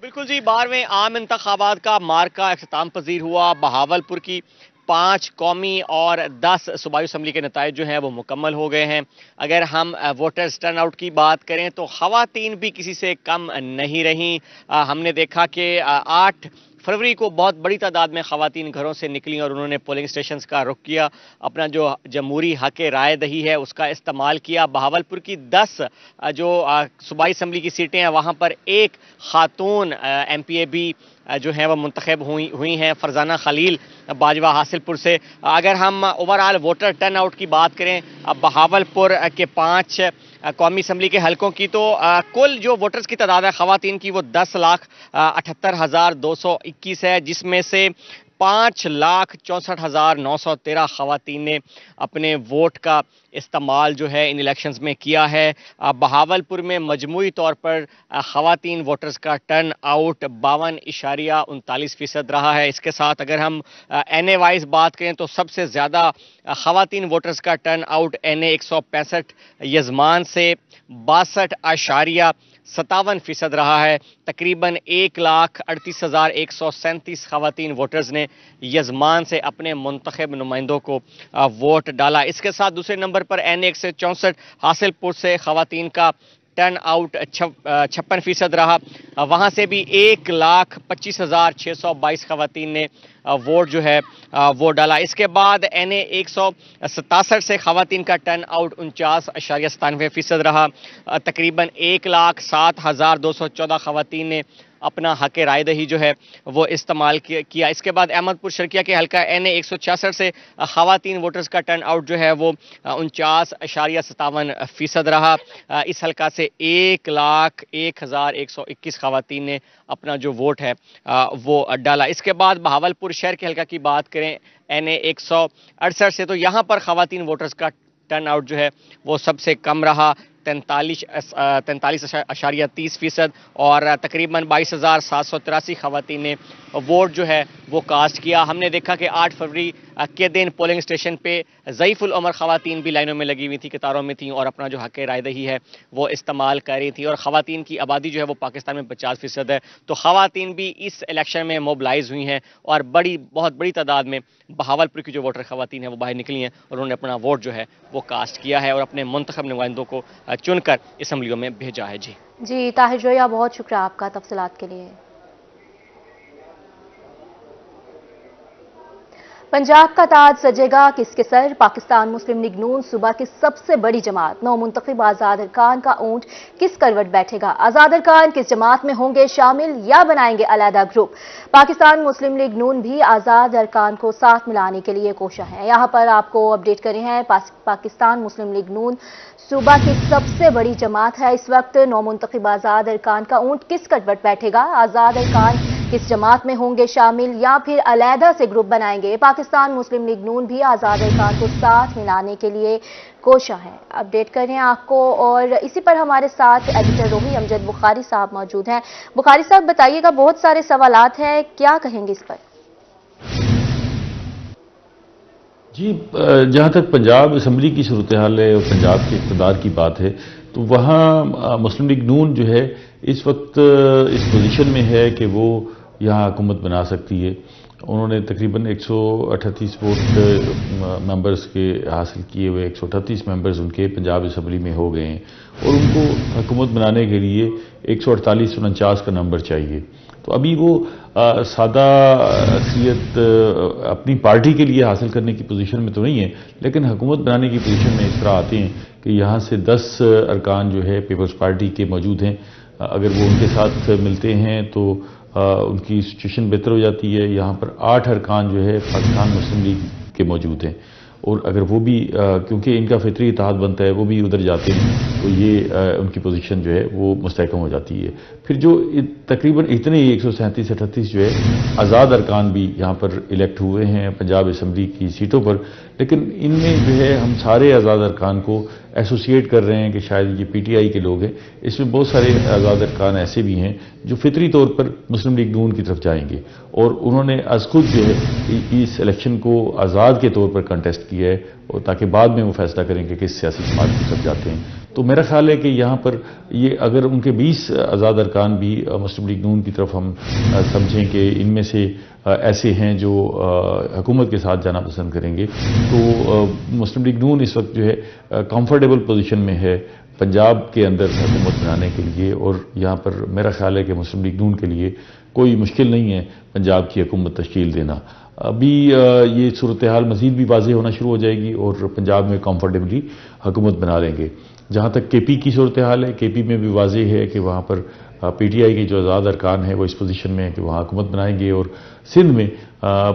बिल्कुल जी, 12वें आम इंतखाबात का मार्का इख्तिताम पजीर हुआ। बहावलपुर की 5 कौमी और 10 सूबाई असम्बली के नताइज जो हैं वो मुकम्मल हो गए हैं। अगर हम वोटर्स टर्नआउट की बात करें तो खवातीन भी किसी से कम नहीं रहीं। हमने देखा कि 8 फरवरी को बहुत बड़ी तादाद में खवातीन घरों से निकली और उन्होंने पोलिंग स्टेशंस का रुख किया, अपना जो जमहूरी हक राय दही है उसका इस्तेमाल किया। बहावलपुर की 10 जो सूबाई असम्बली की सीटें हैं वहाँ पर एक खातून MPA भी जो है वह मुंतखब हुई हैं, फरजाना खलील बाजवा हासिलपुर से। अगर हम ओवरऑल वोटर टर्नआउट की बात करें बहावलपुर के 5 कौमी असम्बली के हलकों की, तो कुल जो वोटर्स की तादाद है खवातीन की वो 10,78,221 है, जिसमें से 5,64,913 खवातीन ने अपने वोट का इस्तेमाल जो है इन इलेक्शंस में किया है। बहावलपुर में मजमूई तौर पर खवातीन वोटर्स का टर्न आउट 52.39% रहा है। इसके साथ अगर हम NA वाइज बात करें तो सबसे ज़्यादा खवातीन वोटर्स का टर्न आउट NA 165 यजमान से 62.57% रहा है। तकरीबन 1,38,137 खवातीन वोटर्स ने यजमान से अपने मुंतखब नुमाइंदों को वोट डाला। इसके साथ दूसरे नंबर पर NA 164 हासिलपुर से खवातीन का टर्न आउट 56% रहा। वहाँ से भी 1,25,622 खवातीन ने वोट जो है वो डाला। इसके बाद NA 167 से खवातीन का टर्न आउट 49.97% रहा। तकरीबन 1,07,214 खवातीन ने अपना हक राय दही जो है वो इस्तेमाल किया। इसके बाद अहमदपुर शर्किया के हल्का NA 166 से खवातीन वोटर्स का टर्न आउट जो है वो 49.57% रहा। इस हल्का से 1,01,121 खवातीन ने अपना जो वोट है वो डाला। इसके बाद बहावलपुर शहर के हल्का की बात करें NA 168 से, तो यहाँ पर खवातीन वोटर्स का टर्न आउट जो है वो सबसे कम रहा, 43.30% और तकरीबन 22,783 खवातीन ने वोट जो है वो कास्ट किया। हमने देखा कि 8 फरवरी के दिन पोलिंग स्टेशन पे ज़ईफ़ुल उमर खवातीन भी लाइनों में लगी हुई थी, कतारों में थी और अपना जो हक राय दही है वो इस्तेमाल कर रही थी। और खवातीन की आबादी जो है वो पाकिस्तान में 50% है, तो खवातीन भी इस इलेक्शन में मोबिलाइज हुई हैं और बहुत बड़ी तादाद में बहावलपुर की जो वोटर खवातीन है वो बाहर निकली हैं और उन्होंने अपना वोट जो है वो कास्ट किया है और अपने मुंतखब नुमाइंदों को चुनकर असम्बलियों में भेजा है। जी ताहिर जोया, बहुत शुक्रिया आपका तफसीलात के लिए। पंजाब का ताज सजेगा किसके सर? पाकिस्तान मुस्लिम लीग नून सूबा की सबसे बड़ी जमात 9 मुंतखब आजाद अरकान का ऊंट किस करवट बैठेगा? आजाद अरकान किस जमात में होंगे शामिल या बनाएंगे अलहदा ग्रुप? पाकिस्तान मुस्लिम लीग नून भी आजाद अरकान को साथ मिलाने के लिए कोशा है। यहाँ पर आपको अपडेट करें हैं, पाकिस्तान मुस्लिम लीग नून सूबा की सबसे बड़ी जमात है। इस वक्त 9 मुंतखब आजाद अरकान का ऊंट किस करवट बैठेगा? आजाद अरकान किस जमात में होंगे शामिल या फिर अलहदा से ग्रुप बनाएंगे? पाकिस्तान मुस्लिम लीग नून भी आजाद अरकान को साथ मिलाने के लिए कोशा है। अपडेट करें आपको, और इसी पर हमारे साथ एडिटर रोही अमजद बुखारी साहब मौजूद हैं। बुखारी साहब बताइएगा, बहुत सारे सवालात हैं, क्या कहेंगे इस पर? जी, जहाँ तक पंजाब असम्बली की सूरत हाल है और पंजाब के इक़्तिदार की बात है تو وہاں مسلم لیگ نون جو ہے اس وقت اس پوزیشن میں ہے کہ وہ یہاں حکومت بنا سکتی ہے. انہوں نے تقریباً 138 ووٹ ممبرز کے حاصل کیے ہوئے، 138 ممبرز ان کے پنجاب اسمبلی میں ہو گئے ہیں، اور ان کو حکومت بنانے کے لیے 148-49 کا نمبر چاہیے. تو ابھی وہ سادہ اکثریت اپنی پارٹی کے لیے حاصل کرنے کی پوزیشن میں تو نہیں ہے، لیکن حکومت بنانے کی پوزیشن میں اس طرح آتے ہیں کہ یہاں سے 10 ارکان جو ہے پیپلز پارٹی کے موجود ہیں. اگر وہ ان کے ساتھ ملتے ہیں تو ان کی سچویشن بہتر ہو جاتی ہے. یہاں پر 8 ارکان جو ہے پاکستان مسلم لیگ کے موجود ہیں، اور اگر وہ بھی کیونکہ ان کا فطری اتحاد بنتا ہے وہ بھی ادھر جاتے ہیں تو یہ ان کی پوزیشن جو ہے وہ مستحکم ہو جاتی ہے. پھر جو تقریباً اتنے ہی 137-38 جو ہے آزاد ارکان بھی یہاں پر الیکٹ ہوئے ہیں پنجاب اسمبلی کی سیٹوں پر، لیکن ان میں جو ہے ہم سارے آزاد ارکان کو ایسوسیٹ کر رہے ہیں کہ شاید یہ پی ٹی آئی کے لوگ ہیں. اس میں بہت سارے آزاد ارکان ایسے بھی ہیں جو فطری طور پر مسلم لیگ نون کی طرف جائیں گے، اور انہوں نے از خود جو ہے اس الیکشن کو آزاد کے طور پر کنٹیسٹ کیا ہے، اور تاکہ بعد میں وہ فیصلہ کریں کہ کس سیاسی جماعت کی طرف جاتے ہیں. تو میرا خیال ہے کہ یہاں پر یہ اگر ان کے 20 آزاد ارکان بھی مسلم لیگ نون کی طرف ہم سمجھیں کہ ان میں سے ایسے ہیں جو حکومت کے ساتھ جانا پسند کریں گے، تو مسلم لیگ نون اس وقت جو ہے کمفرٹیبل پوزیشن میں ہے پنجاب کے اندر حکومت بنانے کے لیے. اور یہاں پر میرا خیال ہے کہ مسلم لیگ نون کے لیے کوئی مشکل نہیں ہے پنجاب کی حکومت تشکیل دینا. ابھی یہ صورتحال مزید بھی واضح ہونا شروع ہو جائے گی اور پنجاب میں کمفرٹیبلی حکومت بنا لیں گے. جہاں تک کے پی کی صورتحال ہے، کے پی میں بھی واضح ہے کہ وہاں پر پی ٹی آئی کے جو آزاد ارکان ہیں وہ اس پوزیشن میں ہے کہ وہاں حکومت بنائیں گے، اور سندھ میں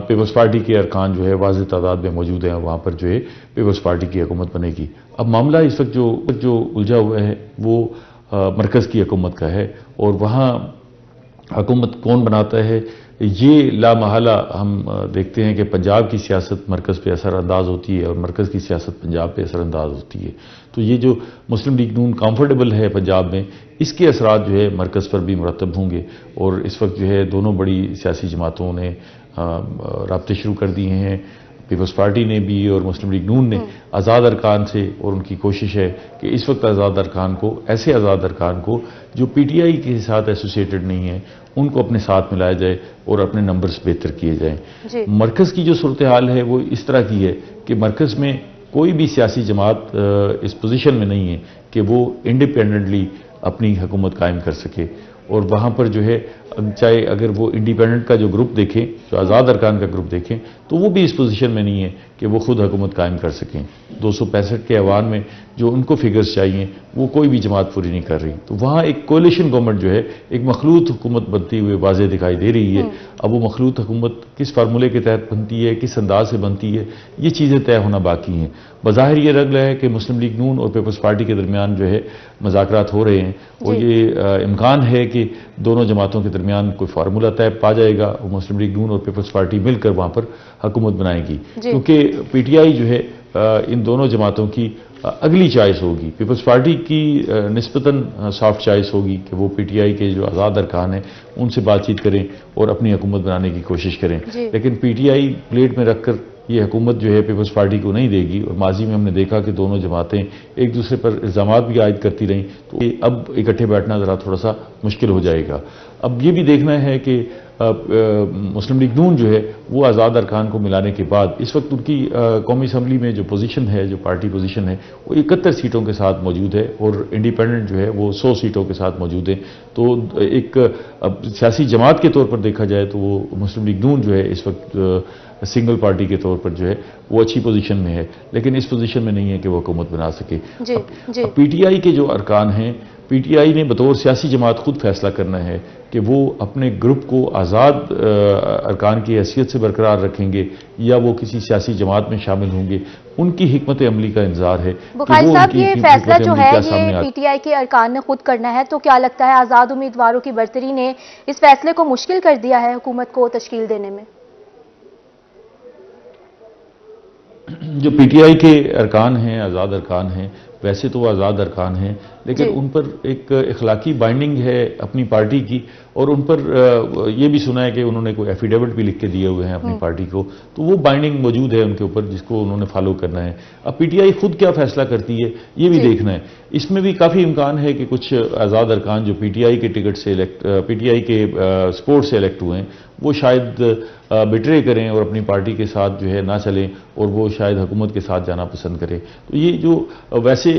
پیپلز پارٹی کے ارکان جو ہے واضح تعداد میں موجود ہیں، وہاں پر جو ہے پیپلز پارٹی کی حکومت بنے گی. اب معاملہ اس وقت جو الجھا ہوا ہے وہ مرکز کی حکومت کا ہے، اور وہاں حکومت کون بناتا ہے یہ لامحالہ ہم دیکھتے ہیں کہ پنجاب کی سیاست مرکز پہ اثر انداز ہوتی ہے اور مرکز کی سیاست پنجاب پہ اثر انداز ہوتی ہے. تو یہ جو مسلم لیگ نون کمفرٹیبل ہے پنجاب میں، اس کے اثرات جو ہے مرکز پر بھی مرتب ہوں گے. اور اس وقت جو ہے دونوں بڑی سیاسی جماعتوں نے رابطے شروع کر دیے ہیں، پیپلز پارٹی نے بھی اور مسلم لیگ نون نے آزاد ارکان سے، اور ان کی کوشش ہے کہ اس وقت آزاد ارکان کو، ایسے آزاد ارکان کو جو پی ٹی آئی کے ساتھ ایسوسیٹڈ نہیں ہیں، ان کو اپنے ساتھ ملایا جائے اور اپنے نمبرز بہتر کیے جائیں. مرکز کی جو صورتحال ہے وہ اس طرح کی ہے کہ مرکز میں کوئی بھی سیاسی جماعت اس پوزیشن میں نہیں ہے کہ وہ انڈیپینڈنٹلی اپنی حکومت قائم کر سکے. اور وہاں پر جو ہے چاہے اگر وہ انڈیپینڈنٹ کا جو گروپ دیکھیں، جو آزاد ارکان کا گروپ دیکھیں، تو وہ بھی اس پوزیشن میں نہیں ہے کہ وہ خود حکومت قائم کر سکیں. 265 کے ایوان میں جو ان کو فگرز چاہیے وہ کوئی بھی جماعت پوری نہیں کر رہی. تو وہاں ایک کولیشن گورنمنٹ جو ہے ایک مخلوط حکومت بنتی ہوئے واضح دکھائی دے رہی ہے. اب وہ مخلوط حکومت کس فارمولے کے تحت بنتی ہے، کس انداز سے بنتی ہے، یہ چیزیں طے ہونا باقی ہیں. بظاہر یہ لگ رہا ہے کہ مسلم لیگ نون اور پیپلز پارٹی کے درمیان جو ہے مذاکرات ہو رہے ہیں، اور یہ امکان ہے کہ دونوں جماعتوں کے درمیان کوئی فارمولہ طے پا جائے گا اور مسلم لیگ نون اور پیپلز پارٹی مل کر وہاں پر حکومت بنائے گی. کیونکہ پی ٹی آئی جو ہے ان دونوں جماعتوں کی اگلی چائس ہوگی. پیپلز پارٹی کی نسبتاً سافٹ چائس ہوگی کہ وہ پی ٹی آئی کے جو آزاد ارکان ہیں ان سے بات چیت کریں اور اپنی حکومت بنانے کی کوشش کریں. لیکن پی ٹی آئی پلیٹ میں رکھ کر یہ حکومت جو ہے پیپلز پارٹی کو نہیں دے گی. اور ماضی میں ہم نے دیکھا کہ دونوں جماعتیں ایک دوسرے پر الزامات بھی عائد کرتی رہیں، تو اب اکٹھے بیٹھنا ذرا تھوڑا سا مشکل ہو جائے گا. اب یہ بھی دیکھنا ہے کہ مسلم لیگ نون جو ہے وہ آزاد ارکان کو ملانے کے بعد اس وقت ان کی قومی اسمبلی میں جو پوزیشن ہے، جو پارٹی پوزیشن ہے، وہ 71 سیٹوں کے ساتھ موجود ہے، اور انڈیپینڈنٹ جو ہے وہ 100 سیٹوں کے ساتھ موجود ہے. تو ایک سیاسی جماعت کے طور پر دیکھا جائے تو وہ مسلم لیگ نون جو ہے اس وقت سنگل پارٹی کے طور پر جو ہے وہ اچھی پوزیشن میں ہے، لیکن اس پوزیشن میں نہیں ہے کہ وہ حکومت بنا سکے. پی ٹی آئی کے جو ارکان ہیں، پی ٹی آئی نے بطور سیاسی جماعت خود فیصلہ کرنا ہے کہ وہ اپنے گروپ کو آزاد ارکان کی حیثیت سے برقرار رکھیں گے یا وہ کسی سیاسی جماعت میں شامل ہوں گے. ان کی حکمت عملی کا انتظار ہے. بخاری صاحب، یہ فیصلہ جو ہے یہ پی ٹی آئی کے ارکان نے خود کرنا ہے، تو کیا لگتا ہے آزاد امیدواروں کی برتری نے اس فیصلے کو مشکل کر دیا ہے حکومت کو تشکیل دینے میں؟ جو پی ٹی آئی کے ارکان ہیں، آزاد ارکان ہیں، ویسے تو وہ آزاد ارکان ہیں، لیکن ان پر ایک اخلاقی بائنڈنگ ہے اپنی پارٹی کی، اور ان پر یہ بھی سنا ہے کہ انہوں نے کوئی ایفیڈیوٹ بھی لکھ کے دیے ہوئے ہیں اپنی پارٹی کو، تو وہ بائنڈنگ موجود ہے ان کے اوپر جس کو انہوں نے فالو کرنا ہے۔ اب پی ٹی آئی خود کیا فیصلہ کرتی ہے یہ بھی دیکھنا ہے۔ اس میں بھی کافی امکان ہے کہ کچھ آزاد ارکان جو پی ٹی آئی کے ٹکٹ سے پی ٹی آئی کے سپورٹ سے الیکٹ ہوئے ہیں وہ شاید بٹرے کریں اور اپنی پارٹی کے ساتھ جو ہے نہ چلیں اور وہ شاید حکومت کے ساتھ جانا پسند کریں۔ تو یہ جو ویسے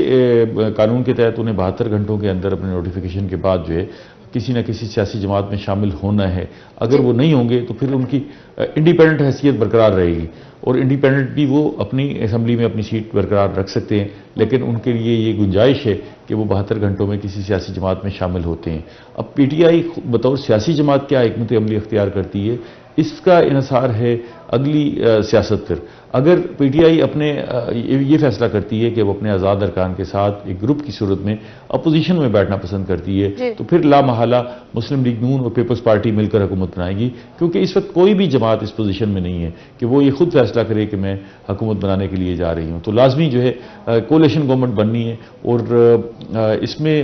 قانون کے تحت انہیں 72 گھنٹوں کے اندر اپنے نوٹیفیکیشن کے بعد جو ہے کسی نہ کسی سیاسی جماعت میں شامل ہونا ہے، اگر وہ نہیں ہوں گے تو پھر ان کی انڈیپینڈنٹ حیثیت برقرار رہے گی، اور انڈیپینڈنٹ بھی وہ اپنی اسمبلی میں اپنی سیٹ برقرار رکھ سکتے ہیں، لیکن ان کے لیے یہ گنجائش ہے کہ وہ 72 گھنٹوں میں کسی سیاسی جماعت میں شامل ہوتے ہیں۔ اب پی ٹی آئی بطور سیاسی جماعت کیا حکمت عملی اختیار کرتی ہے، اس کا انحصار ہے اگلی سیاست پر۔ اگر پی ٹی آئی اپنے یہ فیصلہ کرتی ہے کہ وہ اپنے آزاد ارکان کے ساتھ ایک گروپ کی صورت میں اپوزیشن میں بیٹھنا پسند کرتی ہے تو پھر لا محالہ مسلم لیگ نون اور پیپلز پارٹی مل کر حکومت بنائے گی، کیونکہ اس وقت کوئی بھی جماعت اس پوزیشن میں نہیں ہے کہ وہ یہ خود فیصلہ کرے کہ میں حکومت بنانے کے لیے جا رہی ہوں۔ تو لازمی جو ہے کولیشن گورنمنٹ بننی ہے، اور اس میں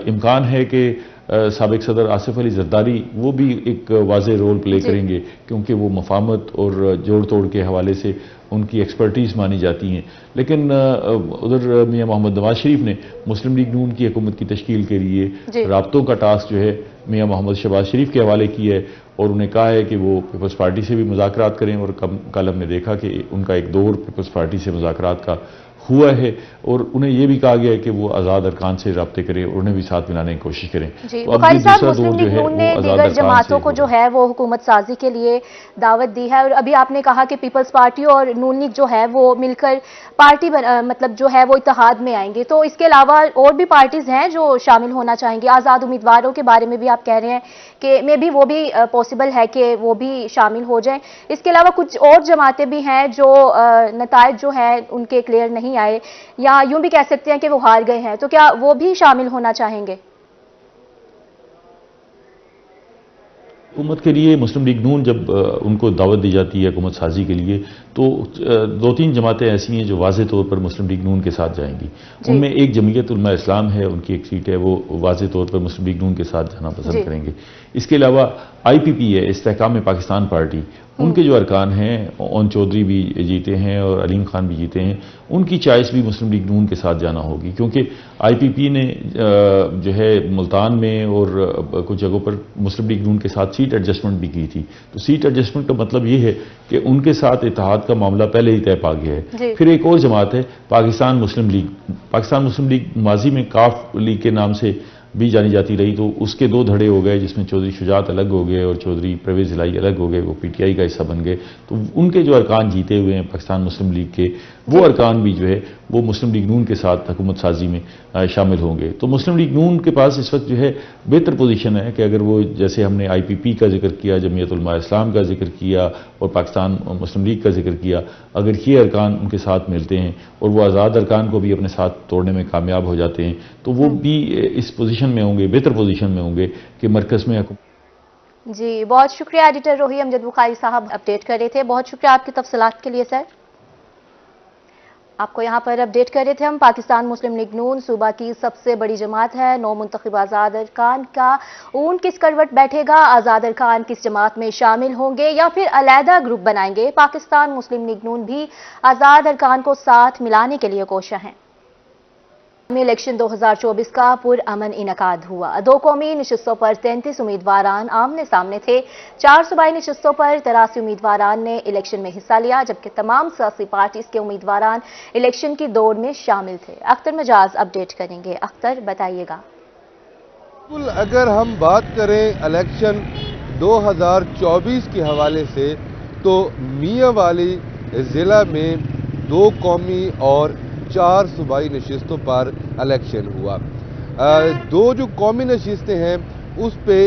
امکان ہے کہ سابق صدر آصف علی زرداری وہ بھی ایک واضح رول پلے کریں گے، کیونکہ وہ مفاہمت اور جوڑ توڑ کے حوالے سے ان کی ایکسپرٹیز مانی جاتی ہیں۔ لیکن ادھر میاں محمد نواز شریف نے مسلم لیگ نون کی حکومت کی تشکیل کے لیے رابطوں کا ٹاسک جو ہے میاں محمد شہباز شریف کے حوالے کیا ہے، اور انہیں کہا ہے کہ وہ پیپلز پارٹی سے بھی مذاکرات کریں، اور کل ہم نے دیکھا کہ ان کا ایک دور پیپلز پارٹی سے مذاکرات کا ہوا ہے، اور انہیں یہ بھی کہا گیا ہے کہ وہ آزاد ارکان سے رابطے کریں اور انہیں بھی ساتھ ملانے کی کوشش کریں۔ بخاری صاحب، مسلم لیگ نون نے دیگر جماعتوں کو جو ہے وہ حکومت سازی کے لیے دعوت دی ہے، اور ابھی آپ نے کہا کہ پیپلز پارٹی اور نون لیگ جو ہے وہ مل کر پارٹی مطلب جو ہے وہ اتحاد میں آئیں گے، تو اس کے علاوہ اور بھی پارٹیز ہیں جو شامل ہونا چاہیں گے؟ آزاد امیدواروں کے بارے میں بھی آپ کہہ رہے ہیں کہ میں بھی وہ بھی پاسبل ہے کہ وہ بھی شامل ہو جائیں۔ اس کے علاوہ کچھ اور جماعتیں بھی ہیں جو نتائج جو ہیں ان کے کلیئر نہیں آئے، یا یوں بھی کہہ سکتے ہیں کہ وہ ہار گئے ہیں، تو کیا وہ بھی شامل ہونا چاہیں گے؟ حکومت کے لیے مسلم لیگ نون جب ان کو دعوت دی جاتی ہے حکومت سازی کے لیے، تو 2-3 جماعتیں ایسی ہیں جو واضح طور پر مسلم لیگ نون کے ساتھ جائیں گی۔ ان میں ایک جمعیت علماء اسلام ہے، ان کی ایک سیٹ ہے، وہ واضح طور پر مسلم لیگ نون کے ساتھ جانا پسند کریں گے۔ اس کے علاوہ آئی پی پی ہے، استحکام پاکستان پارٹی، ان کے جو ارکان ہیں، اون چودھری بھی جیتے ہیں اور علیم خان بھی جیتے ہیں، ان کی چوائس بھی مسلم لیگ نون کے ساتھ جانا ہوگی، کیونکہ آئی پی پی نے جو ہے ملتان میں اور کچھ جگہوں پر مسلم لیگ نون کے ساتھ سیٹ ایڈجسٹمنٹ بھی کی تھی۔ تو سیٹ ایڈجسٹمنٹ کا مطلب یہ ہے کہ ان کے ساتھ اتحاد کا معاملہ پہلے ہی طے پا گیا ہے۔ پھر ایک اور جماعت ہے پاکستان مسلم لیگ۔ پاکستان مسلم لیگ ماضی میں کاف لیگ کے نام سے بھی جانی جاتی رہی، تو اس کے 2 دھڑے ہو گئے، جس میں چودھری شجاعت الگ ہو گئے اور چودھری پرویز الہی الگ ہو گئے، وہ پی ٹی آئی کا حصہ بن گئے۔ تو ان کے جو ارکان جیتے ہوئے ہیں پاکستان مسلم لیگ کے، وہ ارکان بھی جو ہے وہ مسلم لیگ نون کے ساتھ حکومت سازی میں شامل ہوں گے۔ تو مسلم لیگ نون کے پاس اس وقت جو ہے بہتر پوزیشن ہے کہ اگر وہ، جیسے ہم نے آئی پی پی کا ذکر کیا، جمعیت علماء اسلام کا ذکر کیا اور پاکستان مسلم لیگ کا ذکر کیا، اگر یہ ارکان ان کے ساتھ ملتے ہیں اور وہ آزاد ارکان کو بھی اپنے ساتھ توڑنے میں کامیاب ہو جاتے ہیں، تو وہ بھی اس پوزیشن میں ہوں گے، بہتر پوزیشن میں ہوں گے کہ مرکز میں جی بہت شکریہ ایڈیٹر روحی امجد بخاری صاحب، اپڈیٹ کر رہے تھے۔ بہت شکریہ آپ کی تفصیلات کے لیے سر۔ آپ کو یہاں پر اپڈیٹ کر رہے تھے ہم۔ پاکستان مسلم لیگ نون صوبہ کی سب سے بڑی جماعت ہے، 9 منتخب آزاد ارکان کا اون کس کروٹ بیٹھے گا؟ آزاد ارکان کس جماعت میں شامل ہوں گے یا پھر علیحدہ گروپ بنائیں گے؟ پاکستان مسلم لیگ نون بھی آزاد ارکان کو ساتھ ملانے کے لیے کوشاں ہیں۔ الیکشن 2024 کا پرامن انعقاد ہوا۔ 2 قومی نشستوں پر 33 امیدواران آمنے سامنے تھے۔ 4 صوبائی نشستوں پر 83 امیدواران نے الیکشن میں حصہ لیا، جبکہ تمام سیاسی پارٹیز کے امیدواران الیکشن کی دوڑ میں شامل تھے۔ اختر مجاز اپڈیٹ کریں گے۔ اختر بتائیے گا۔ اگر ہم بات کریں الیکشن 2024 کے حوالے سے، تو میاں والی ضلع میں 2 قومی اور 4 صوبائی نشستوں پر الیکشن ہوا۔ 2 جو قومی نشستیں ہیں اس پہ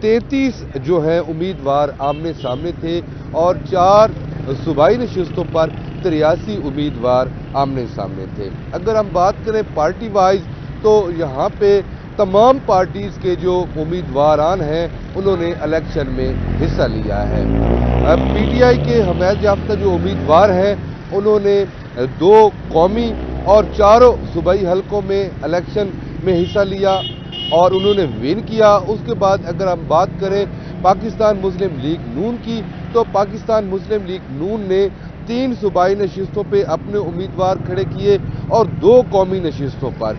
33 جو ہیں امیدوار آمنے سامنے تھے، اور 4 صوبائی نشستوں پر 83 امیدوار آمنے سامنے تھے۔ اگر ہم بات کریں پارٹی وائز، تو یہاں پہ تمام پارٹیز کے جو امیدواران ہیں انہوں نے الیکشن میں حصہ لیا ہے۔ پی ٹی آئی کے حمایت یافتہ جو امیدوار ہیں انہوں نے 2 قومی اور 4 صوبائی حلقوں میں الیکشن میں حصہ لیا، اور انہوں نے ون کیا۔ اس کے بعد اگر ہم بات کریں پاکستان مسلم لیگ نون کی تو پاکستان مسلم لیگ نون نے 3 صوبائی نشستوں پہ اپنے امیدوار کھڑے کیے اور 2 قومی نشستوں پر۔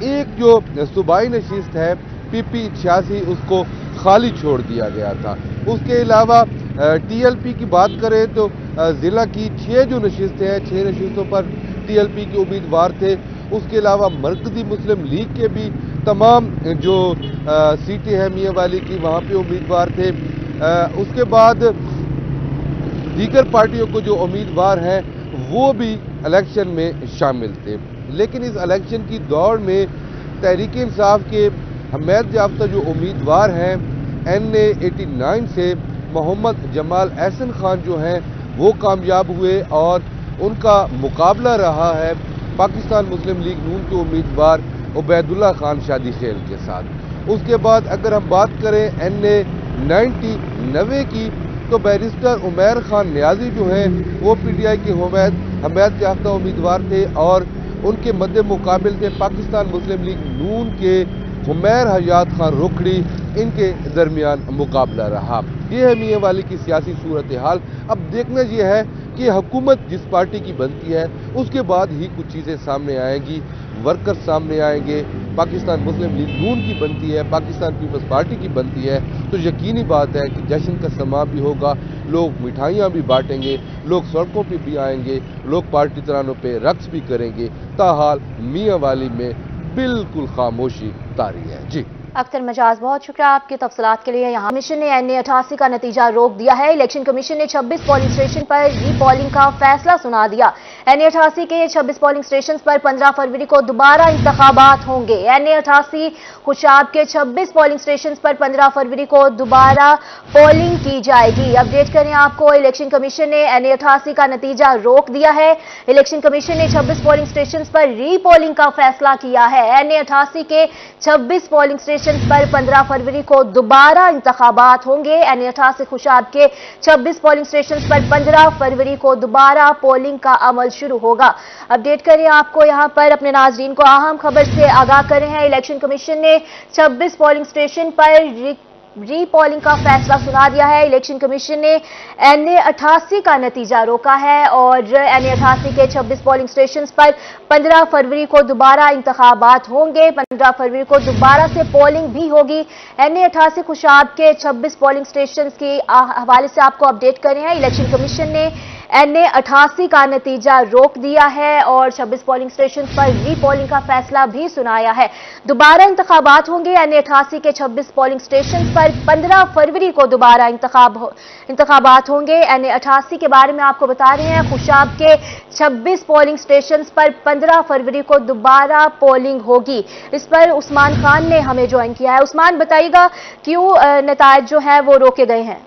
ایک جو صوبائی نشست ہے پی پی 86 اس کو خالی چھوڑ دیا گیا تھا۔ اس کے علاوہ ٹی ایل پی کی بات کریں تو ضلع کی 6 جو نشستیں ہیں 6 نشستوں پر ٹی ایل پی کے امیدوار تھے۔ اس کے علاوہ مرکزی مسلم لیگ کے بھی تمام جو سیٹیں ہیں میاں والی کی وہاں پہ امیدوار تھے۔ اس کے بعد دیگر پارٹیوں کو جو امیدوار ہیں وہ بھی الیکشن میں شامل تھے، لیکن اس الیکشن کی دوڑ میں تحریک انصاف کے حمایت یافتہ جو امیدوار ہیں NA 89 سے محمد جمال احسن خان جو ہیں وہ کامیاب ہوئے اور ان کا مقابلہ رہا ہے پاکستان مسلم لیگ نون کے امیدوار عبید اللہ خان شادی خیل کے ساتھ۔ اس کے بعد اگر ہم بات کریں NA 90 کی تو بیرسٹر عمیر خان نیازی جو ہیں وہ پی ٹی آئی کے حمایت یافتہ امیدوار تھے اور ان کے مد مقابل تھے پاکستان مسلم لیگ نون کے حمیر حیات خان روکھڑی، ان کے درمیان مقابلہ رہا۔ یہ ہے میاں والی کی سیاسی صورتحال۔ اب دیکھنا یہ ہے کہ حکومت جس پارٹی کی بنتی ہے اس کے بعد ہی کچھ چیزیں سامنے آئیں گی، ورکر سامنے آئیں گے۔ پاکستان مسلم لیگ نون کی بنتی ہے، پاکستان پیپلز پارٹی کی بنتی ہے تو یقینی بات ہے کہ جشن کا سماں بھی ہوگا، لوگ مٹھائیاں بھی بانٹیں گے، لوگ سڑکوں پہ بھی آئیں گے، لوگ پارٹی ترانوں پہ رقص بھی کریں گے۔ تاحال میاں والی میں بالکل خاموشی طاری ہے۔ جی اختر مجاز، بہت شکریہ آپ کے تفصیلات کے لیے۔ یہاں کمیشن نے NA 88 کا نتیجہ روک دیا ہے۔ الیکشن کمیشن نے 26 پولنگ اسٹیشن پر ری پولنگ کا فیصلہ سنا دیا۔ NA 88 کے 26 پولنگ اسٹیشن پر 15 فروری کو دوبارہ انتخابات ہوں گے۔ NA 88 خوشاب کے 26 پولنگ اسٹیشن پر 15 فروری کو دوبارہ پولنگ کی جائے گی۔ اپڈیٹ کریں آپ کو، الیکشن کمیشن نے NA 88 کا نتیجہ روک دیا ہے۔ الیکشن کمیشن نے 26 پولنگ اسٹیشن پر ری پولنگ کا فیصلہ کیا ہے۔ NA 88 کے 26 پولنگ اسٹیشن پر 15 فروری کو دوبارہ انتخابات ہوں گے۔ NA 88 خوشاب کے 26 پولنگ اسٹیشن پر 15 فروری کو دوبارہ پولنگ کا عمل شروع ہوگا۔ اپڈیٹ کریں آپ کو، یہاں پر اپنے ناظرین کو اہم خبر سے آگاہ کرے ہیں۔ الیکشن کمیشن نے 26 پولنگ اسٹیشن پر ری پولنگ کا فیصلہ سنا دیا ہے۔ الیکشن کمیشن نے NA 88 کا نتیجہ روکا ہے اور NA 88 کے 26 پولنگ اسٹیشنز پر 15 فروری کو دوبارہ انتخابات ہوں گے۔ 15 فروری کو دوبارہ سے پولنگ بھی ہوگی۔ NA 88 خوشاب کے 26 پولنگ اسٹیشنز کے حوالے سے آپ کو اپڈیٹ کرے ہیں۔ الیکشن کمیشن نے NA 88 کا نتیجہ روک دیا ہے اور 26 پولنگ اسٹیشن پر ری پولنگ کا فیصلہ بھی سنایا ہے۔ دوبارہ انتخابات ہوں گے۔ NA 88 کے 26 پولنگ اسٹیشن پر 15 فروری کو دوبارہ انتخابات ہوں گے۔ NA 88 کے بارے میں آپ کو بتا رہے ہیں، خوشاب کے 26 پولنگ اسٹیشن پر 15 فروری کو دوبارہ پولنگ ہوگی۔ اس پر عثمان خان نے ہمیں جوائن کیا ہے۔ عثمان، بتائیے گا کیوں نتائج جو ہیں وہ روکے گئے ہیں؟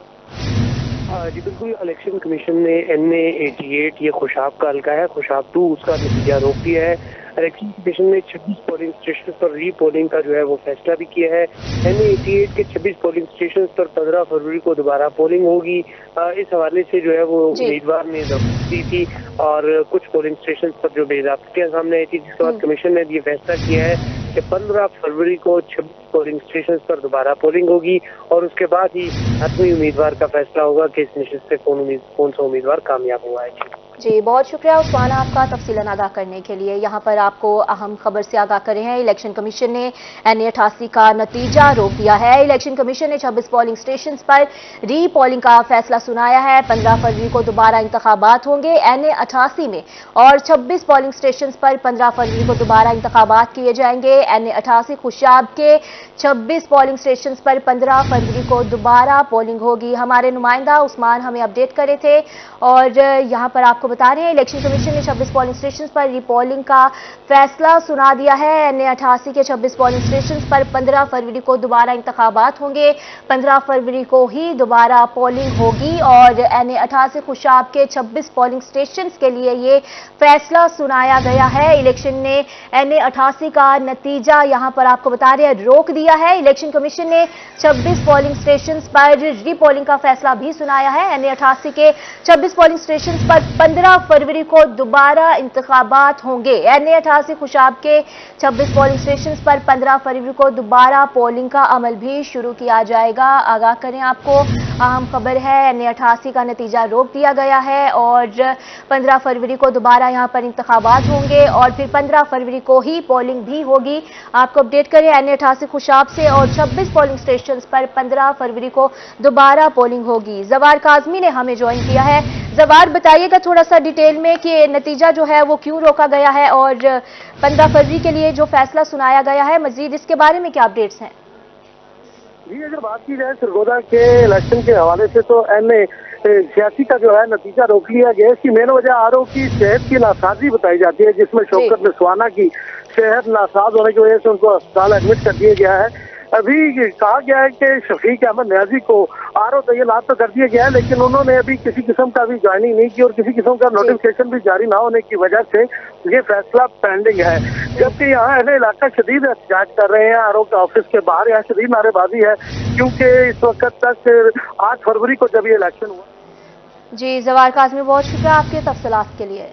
جی بالکل، الیکشن کمیشن نے NA 88 یہ خوشاب کا حلقہ ہے، خوشاب 2 اس کا نتیجہ روک دیا ہے۔ الیکشن کمیشن نے 26 پولنگ اسٹیشن پر ری پولنگ کا جو ہے وہ فیصلہ بھی کیا ہے۔ NA 88 کے 26 پولنگ اسٹیشن پر 15 فروری کو دوبارہ پولنگ ہوگی۔ اس حوالے سے جو ہے وہ امیدوار نے ضبط دی تھی اور کچھ پولنگ اسٹیشن پر جو بے ضابطگیاں سامنے آئی تھی، جس کے بعد کمیشن نے یہ فیصلہ کیا ہے کہ 15 فروری کو 26 پولنگ اسٹیشن پر دوبارہ پولنگ ہوگی اور اس کے بعد ہی حتمی امیدوار کا فیصلہ ہوگا کہ اس نشست سے کون سا امیدوار کامیاب ہوا ہے۔ جی بہت شکریہ عثمان آپ کا تفصیلاً آگاہ کرنے کے لیے۔ یہاں پر آپ کو اہم خبر سے آگاہ کرے ہیں، الیکشن کمیشن نے NA 88 کا نتیجہ روک دیا ہے۔ الیکشن کمیشن نے 26 پولنگ اسٹیشنز پر ری پولنگ کا فیصلہ سنایا ہے۔ 15 فروری کو دوبارہ انتخابات ہوں گے NA 88 میں اور 26 پولنگ اسٹیشنز پر 15 فروری کو دوبارہ انتخابات کیے جائیں گے۔ NA 88 خوشاب کے 26 پولنگ اسٹیشنز پر 15 فروری کو دوبارہ پولنگ ہوگی۔ ہمارے نمائندہ عثمان ہمیں اپڈیٹ کرے تھے اور یہاں پر آپ کو بتا رہے ہیں الیکشن کمیشن نے 26 پولنگ اسٹیشنز پر ری پولنگ کا فیصلہ سنا دیا ہے۔ NA 88 کے 26 پولنگ اسٹیشنز پر 15 فروری کو دوبارہ انتخابات ہوں گے۔ 15 فروری کو ہی دوبارہ پولنگ ہوگی اور NA 88 خوشاب کے 26 پولنگ اسٹیشنز کے لیے یہ فیصلہ سنایا گیا ہے۔ الیکشن نے NA 88 کا نتیجہ یہاں پر آپ کو بتا رہے ہیں روک दिया है। इलेक्शन कमीशन ने 26 पोलिंग स्टेशन पर री पोलिंग का फैसला भी सुनाया है। NA88 के 26 पोलिंग स्टेशन पर 15 फरवरी को दोबारा इंतखाबात होंगे। NA88 खुशाब के 26 पोलिंग स्टेशन पर 15 फरवरी को दोबारा पोलिंग का अमल भी शुरू किया जाएगा। आगाह करें आपको, अहम खबर है, NA88 का नतीजा रोक दिया गया है और 15 फरवरी को दोबारा यहां पर इंतखाबात होंगे और फिर 15 फरवरी को ही पोलिंग भी होगी। आपको अपडेट करें NA88 खुशाब से, और 26 पोलिंग स्टेशन पर 15 फरवरी को दोबारा पोलिंग होगी। जवार काजमी ने हमें ज्वाइन किया है। जवार, बताइएगा थोड़ा सा डिटेल में कि नतीजा जो है वो क्यों रोका गया है और 15 फरवरी के लिए जो फैसला सुनाया गया है, मजीद इसके बारे में क्या अपडेट्स हैं? जी, अगर बात की जाए सरगोदा के इलेक्शन के हवाले से तो NA86 का जो है नतीजा रोक लिया गया। इसकी मेन वजह आरओ की सेहत की नासाजी बताई जाती है, जिसमें शौकत नसवाना की सेहत नासाज होने की वजह से उनको अस्पताल एडमिट कर दिया गया है। अभी कहा गया है कि शफीक अहमद न्याजी को आरओ तैनात तो कर दिया गया है, लेकिन उन्होंने अभी किसी किस्म का भी ज्वाइनिंग नहीं की और किसी किस्म का नोटिफिकेशन भी जारी ना होने की वजह से ये फैसला पेंडिंग है। जबकि यहाँ अहले इलाका शदीद एहतजाज कर रहे हैं आरओ के ऑफिस के बाहर, यहाँ शदीद नारेबाजी है, क्योंकि इस वक्त तक 8 फरवरी को जब ये इलेक्शन हुआ। जी, जवार काज़मी, बहुत शुक्रिया आपके तफसीलात के लिए।